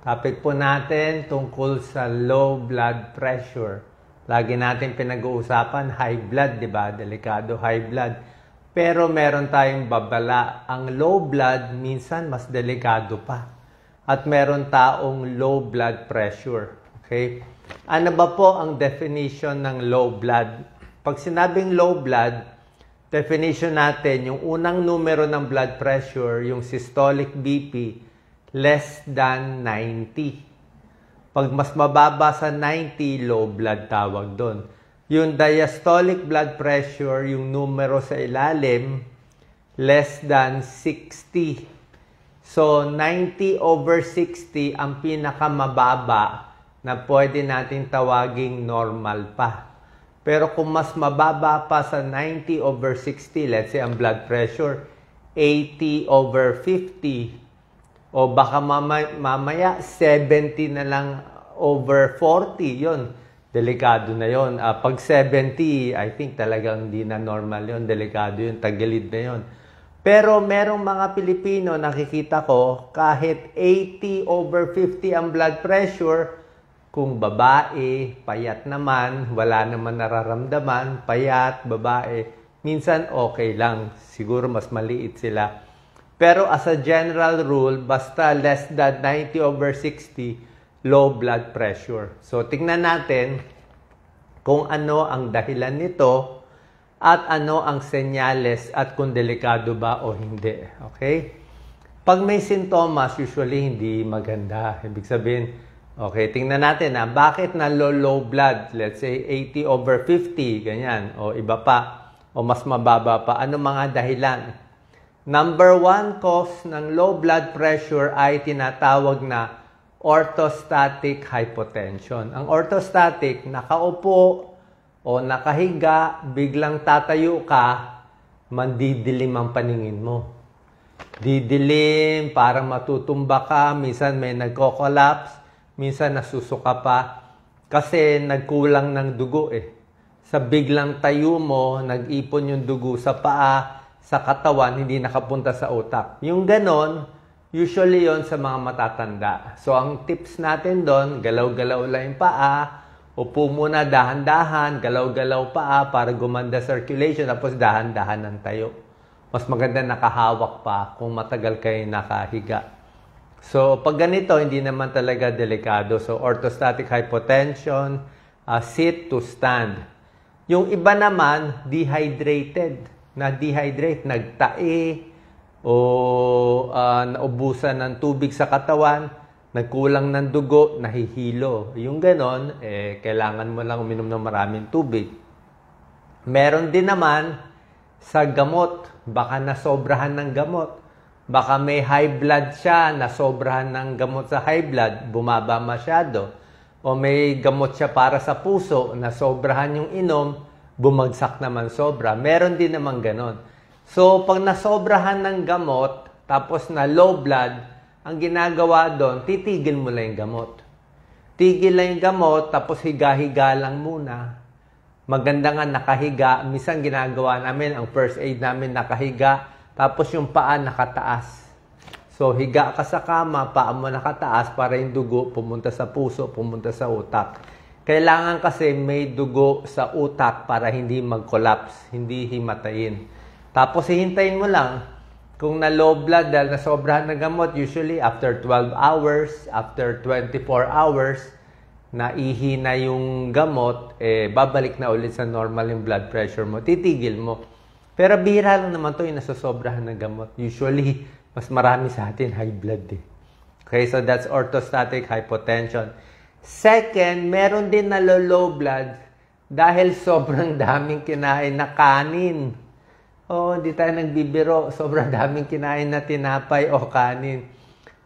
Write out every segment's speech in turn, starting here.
Topic po natin tungkol sa low blood pressure. Lagi natin pinag-uusapan high blood, di ba? Delikado high blood. Pero meron tayong babala. Ang low blood minsan mas delikado pa. At meron taong low blood pressure. Okay? Ano ba po ang definition ng low blood? Pag sinabing low blood, definition natin, yung unang numero ng blood pressure, yung systolic BP, less than 90. Pag mas mababa sa 90, low blood tawag doon. Yung diastolic blood pressure, yung numero sa ilalim, less than 60. So, 90/60 ang pinakamababa na pwede nating tawaging normal pa. Pero kung mas mababa pa sa 90/60, let's say ang blood pressure, 80/50, o baka mamaya 70 na lang over 40, yon delikado na yon. Pag 70, I think talagang hindi na normal yon, delikado yon, tagilid na yon. Pero merong mga Pilipino, nakikita ko, kahit 80/50 ang blood pressure, kung babae, payat naman, wala naman nararamdaman, payat, babae, minsan okay lang. Siguro mas maliit sila. Pero as a general rule, basta less than 90/60, low blood pressure. So, tingnan natin kung ano ang dahilan nito at ano ang senyales at kung delikado ba o hindi. Okay? Pag may sintomas, usually hindi maganda. Ibig sabihin, okay, tingnan natin bakit na low blood? Let's say 80/50, ganyan, o iba pa, o mas mababa pa. Ano mga dahilan? Number 1 cause ng low blood pressure ay tinatawag na orthostatic hypotension. Ang orthostatic, nakaupo o nakahiga, biglang tatayo ka, mandidilim ang paningin mo. Didilim, parang matutumba ka, minsan may nagko-collapse, minsan nasusuka pa, kasi nagkulang ng dugo Sa biglang tayo mo, nag-ipon yung dugo sa paa, sa katawan, hindi nakapunta sa utak. Yung ganon, usually yon sa mga matatanda. So, ang tips natin doon, galaw-galaw lang yung paa, upo muna dahan-dahan, galaw-galaw paa para gumanda circulation, tapos dahan-dahan ng tayo. Mas maganda nakahawak pa kung matagal kayo nakahiga. So, pag ganito, hindi naman talaga delikado. So, orthostatic hypotension, sit to stand. Yung iba naman, dehydrated. Na-dehydrate, nagtae, o naubusan ng tubig sa katawan, nagkulang ng dugo, nahihilo. Yung ganon, kailangan mo lang uminom ng maraming tubig. Meron din naman sa gamot, baka nasobrahan ng gamot. Baka may high blood siya, nasobrahan ng gamot sa high blood, bumaba masyado. O may gamot siya para sa puso, nasobrahan yung inom, bumagsak naman sobra. Meron din naman ganon. So, pag nasobrahan ng gamot, tapos na low blood, ang ginagawa doon, titigil mo lang yung gamot. Tigil lang yung gamot, tapos higa-higa lang muna. Maganda nga nakahiga. Minsan ginagawa namin, ang first aid namin nakahiga, tapos yung paa nakataas. So, higa ka sa kama, paa mo nakataas para yung dugo pumunta sa puso, pumunta sa utak. Kailangan kasi may dugo sa utak para hindi mag-collapse, hindi himatayin. Tapos hihintayin mo lang kung na low blood dahil nasobrahan ng gamot, usually after 12 hours, after 24 hours, naihina yung gamot, babalik na ulit sa normal yung blood pressure mo, titigil mo. Pero bihira lang naman to yung nasosobrahan ng gamot. Usually, mas marami sa atin high blood Okay, so that's orthostatic hypotension. Second, meron din na low blood dahil sobrang daming kinain na kanin. Hindi tayo nagbibiro. Sobrang daming kinain na tinapay o kanin.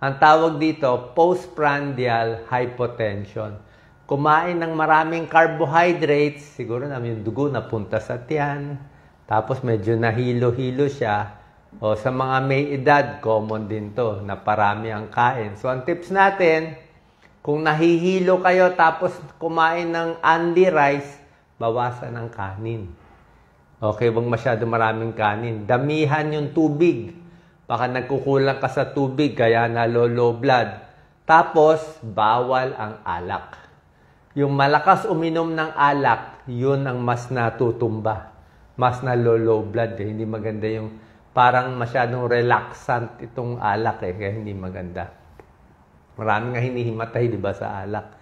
Ang tawag dito, postprandial hypotension. Kumain ng maraming carbohydrates, siguro naman yung dugo napunta sa tiyan, tapos medyo nahilo-hilo siya. Sa mga may edad, common din to, na parami ang kain. So, ang tips natin, kung nahihilo kayo tapos kumain ng Andy rice, bawasan ng kanin. Okay, wag masyado maraming kanin. Damihan yung tubig. Baka nagkukulang ka sa tubig, kaya na low blood. Tapos, bawal ang alak. Yung malakas uminom ng alak, yun ang mas natutumba. Mas nalo-low blood. Hindi maganda yung parang masyadong relaxant itong alak kaya hindi maganda. Marami nga hinihimatay, di ba, sa alak.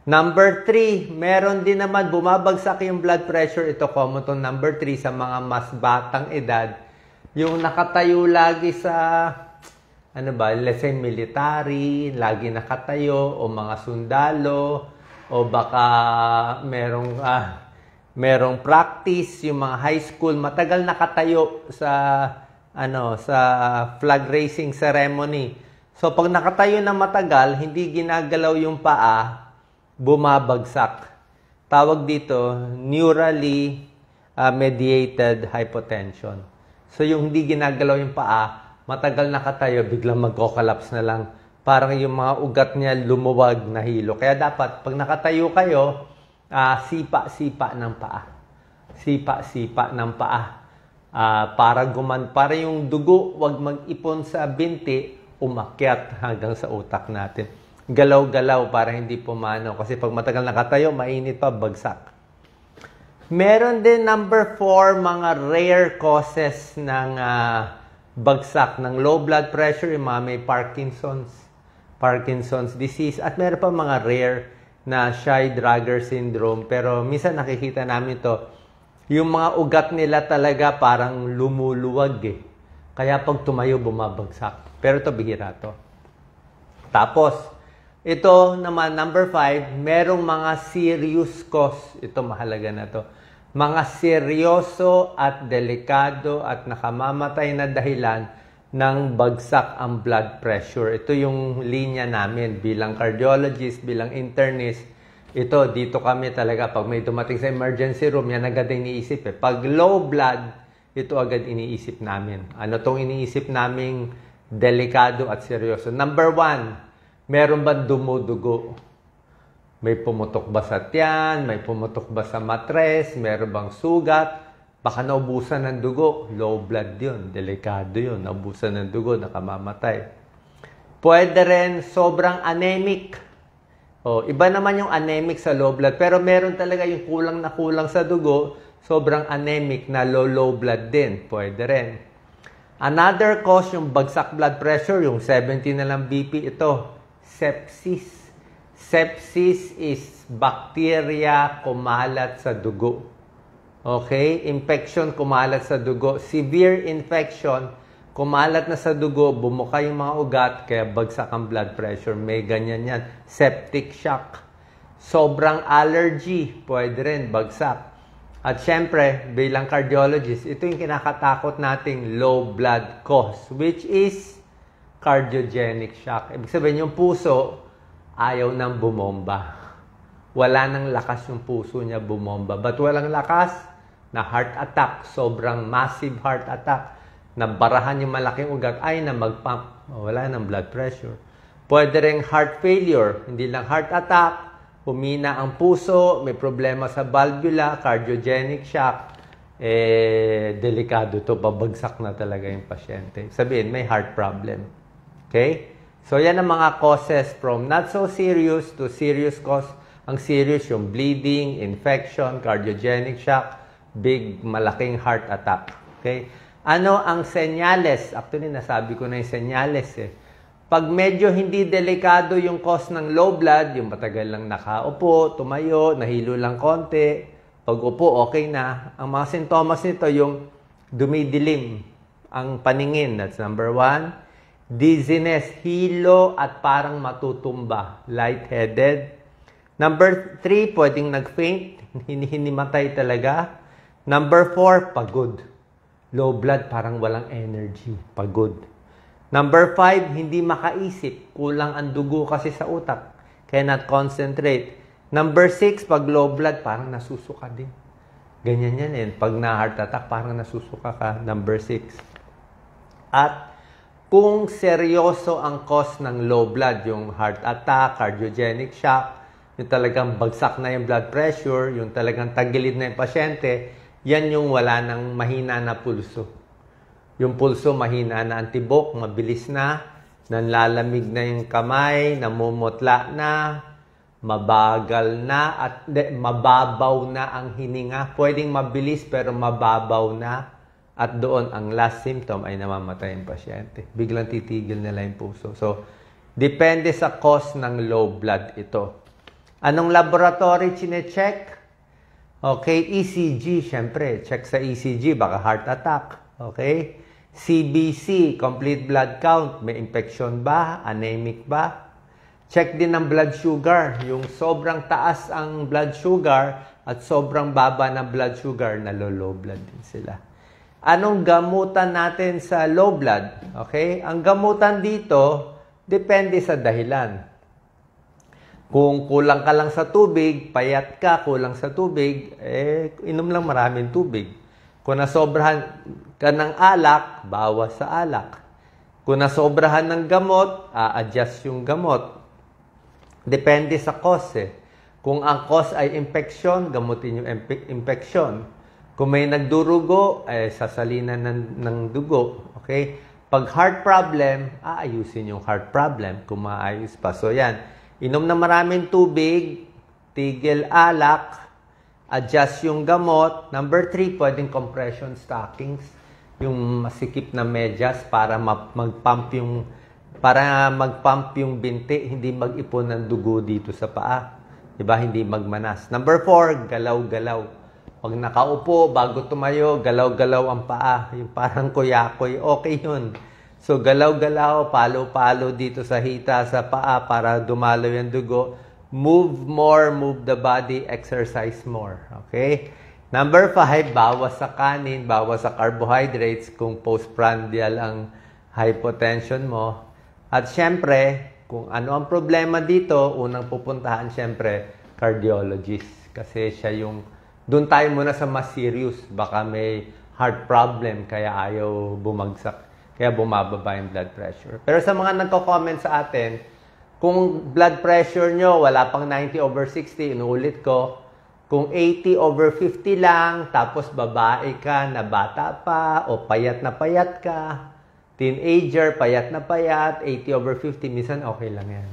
Number 3, meron din naman bumabagsak yung blood pressure. Ito common to number 3 sa mga mas batang edad. Yung nakatayo lagi sa let's say military, lagi nakatayo o mga sundalo o baka merong practice yung mga high school matagal nakatayo sa sa flag raising ceremony. So pag nakatayo na matagal, hindi ginagalaw yung paa, bumabagsak. Tawag dito, neurally mediated hypotension. So yung hindi ginagalaw yung paa, matagal nakatayo, biglang magko-collapse na lang. Parang yung mga ugat niya lumuwag, nahilo. Kaya dapat, pag nakatayo kayo, sipa-sipa ng paa. Sipa-sipa ng paa. Para yung dugo, wag mag-ipon sa binti, umakyat hanggang sa utak natin. Galaw-galaw para hindi pumano. Kasi pag matagal nakatayo, mainit pa, bagsak. Meron din number 4, mga rare causes ng bagsak ng low blood pressure, yung mga may Parkinson's disease, at meron pa mga rare na Shy-Drager syndrome. Pero minsan nakikita namin to, yung mga ugat nila talaga parang lumuluwag Kaya pag tumayo, bumabagsak. Pero ito, bihira to. Tapos, ito naman, number 5, merong mga serious cause. Ito, mahalaga na to. Mga seryoso at delikado at nakamamatay na dahilan ng bagsak ang blood pressure. Ito yung linya namin bilang cardiologist, bilang internist. Ito, dito kami talaga, pag may dumating sa emergency room, yan agad iniisip. Pag low blood, ito agad iniisip namin. Ano tong iniisip naming delikado at seryoso? Number 1, meron ba dumudugo? May pumutok ba sa tiyan? May pumutok ba sa matres? Meron bang sugat? Baka naubusan ng dugo. Low blood yun. Delikado yun. Naubusan ng dugo, nakamamatay. Pwede rin sobrang anemic. Iba naman yung anemic sa low blood. Pero meron talaga yung kulang na kulang sa dugo. Sobrang anemic na low blood din. Pwede rin. Another cause yung bagsak blood pressure, yung 70 na lang BP, ito, sepsis. Sepsis is bacteria kumalat sa dugo. Okay? Infection kumalat sa dugo. Severe infection, kumalat na sa dugo, bumuka yung mga ugat, kaya bagsak ang blood pressure. May ganyan yan. Septic shock. Sobrang allergy, pwede rin, bagsak. At syempre, bilang cardiologist, ito yung kinakatakot nating low blood cause, which is cardiogenic shock. Ibig sabihin, yung puso, ayaw nang bumomba. Wala nang lakas yung puso niya bumomba. But walang lakas na heart attack, sobrang massive heart attack, na barahan yung malaking ugat, ay na mag-pump. Wala nang blood pressure. Pwede rin heart failure, hindi lang heart attack, humina ang puso, may problema sa valvula, cardiogenic shock, delikado to, babagsak na talaga yung pasyente. Sabihin, may heart problem. Okay? So, yan ang mga causes from not so serious to serious cause. Ang serious yung bleeding, infection, cardiogenic shock, malaking heart attack. Okay? Ano ang senyales? Actually, nasabi ko na yung senyales Pag medyo hindi delikado yung cause ng low blood, yung matagal lang nakaupo, tumayo, nahilo lang konti, pag upo, okay na. Ang mga sintomas nito, yung dumidilim ang paningin. That's number 1. Dizziness, hilo at parang matutumba, lightheaded. Number 3, pwedeng nag-faint, hinimatay talaga. Number 4, pagod. Low blood, parang walang energy, pagod. Number 5, hindi makaisip. Kulang ang dugo kasi sa utak. Cannot concentrate. Number 6, pag low blood, parang nasusuka din. Ganyan yan Pag na-heart attack, parang nasusuka ka. Number 6. At kung seryoso ang cause ng low blood, yung heart attack, cardiogenic shock, yung talagang bagsak na yung blood pressure, yung talagang tagilid na yung pasyente, yan yung wala ng mahina na pulso. Yung pulso mahina na, ang tibok, mabilis na. nanlalamig na yung kamay, namumutla na, mabagal na, at mababaw na ang hininga. Pwedeng mabilis pero mababaw na. At doon, ang last symptom ay namamatay ang pasyente. Biglang titigil nila yung puso. So, depende sa cause ng low blood ito. Anong laboratory chine-check? Okay, ECG, syempre. Check sa ECG, baka heart attack. Okay? CBC, complete blood count. May infection ba? Anemic ba? Check din ang blood sugar. Yung sobrang taas ang blood sugar at sobrang baba ng blood sugar, nalo-low blood din sila. Anong gamutan natin sa low blood? Okay? Ang gamutan dito, depende sa dahilan. Kung kulang ka lang sa tubig, payat ka, kulang sa tubig, inom lang maraming tubig. Kung nasobrahan ka ng alak, bawas sa alak. Kung nasobrahan ng gamot, adjust yung gamot. Depende sa cause. Kung ang cause ay infection, gamutin yung infection. Kung may nagdurugo, sasalinan ng dugo. Okay? Pag heart problem, aayusin yung heart problem kung maayos pa. So yan, inom na maraming tubig, tigil alak, adjust yung gamot. Number 3, pwedeng compression stockings. Yung masikip na medyas para mag-pump yung binti, hindi mag-ipon ng dugo dito sa paa. Diba? Hindi magmanas. Number 4, galaw-galaw. Pag nakaupo, bago tumayo, galaw-galaw ang paa. Yung parang kuyakoy, okay yun. So, galaw-galaw, palo-palo dito sa hita, sa paa para dumalo yung dugo. Move more, move the body, exercise more. Okay? Number 5, bawas sa kanin, bawas sa carbohydrates kung postprandial ang hypotension mo. At syempre, kung ano ang problema dito, unang pupuntahan syempre, cardiologist. Kasi siya yung, doon tayo muna sa mas serious. Baka may heart problem, kaya ayaw bumagsak. Kaya bumababa yung blood pressure. Pero sa mga nagko-comment sa atin, kung blood pressure nyo, wala pang 90/60, inuulit ko, kung 80/50 lang, tapos babae ka na bata pa, o payat ka, teenager, payat na payat, 80/50, minsan okay lang yan.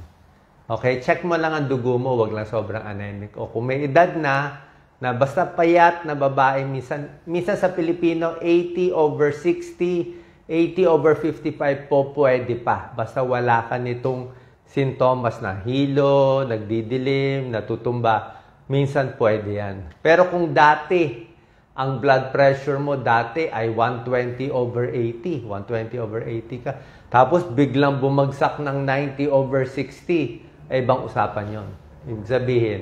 Okay, check mo lang ang dugo mo, wag lang sobrang anemic. O kung may edad na basta payat na babae, minsan sa Pilipino, 80/60, 80/55 po pwede pa. Basta wala ka nitong sintomas na hilo, nagdidilim, natutumba, minsan pwede yan. Pero kung dati, ang blood pressure mo dati ay 120/80. 120/80 ka. Tapos biglang bumagsak ng 90/60. Ibang usapan yon. Ibig sabihin,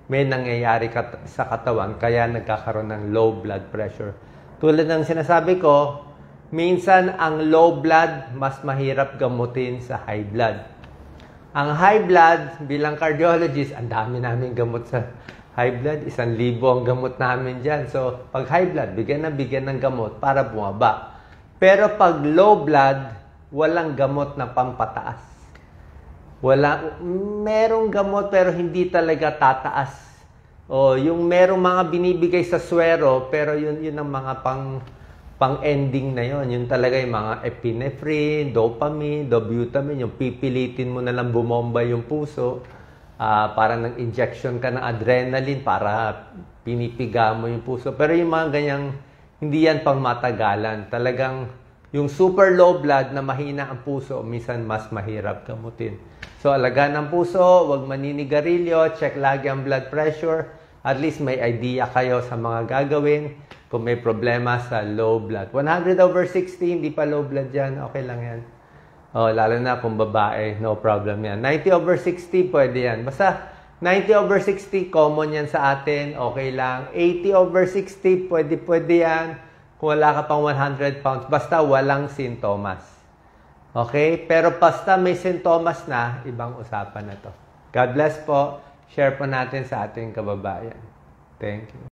may nangyayari sa katawan kaya nagkakaroon ng low blood pressure. Tulad ng sinasabi ko, minsan ang low blood mas mahirap gamutin sa high blood. Ang high blood, bilang cardiologist, ang dami namin gamot sa high blood, 1,000 ang gamot namin dyan. So, pag high blood, bigyan ng gamot para bumaba. Pero pag low blood, walang gamot na pampataas. Merong gamot pero hindi talaga tataas. O, yung merong mga binibigay sa swero, pero yun ang mga pang-ending na yun. Yun talaga yung mga epinephrine, dopamine, dobutamine, yung pipilitin mo na lang bumomba yung puso. Para nag-injection ka ng adrenaline para pinipiga mo yung puso. Pero yung mga ganyang, hindi yan pang matagalan. Talagang yung super low blood na mahina ang puso, minsan mas mahirap gamutin. So, alagaan ng puso, huwag maninigarilyo, check lagi ang blood pressure. At least may idea kayo sa mga gagawin kung may problema sa low blood. 100/60, hindi pa low blood yan, okay lang yan. Lalo na kung babae, no problem yan. 90/60, pwede yan. Basta 90/60, common yan sa atin, okay lang. 80/60, pwede yan. Kung wala ka pang 100 pounds, basta walang sintomas. Okay? Pero basta may sintomas na, ibang usapan na to. God bless po. Share po natin sa ating kababayan. Thank you.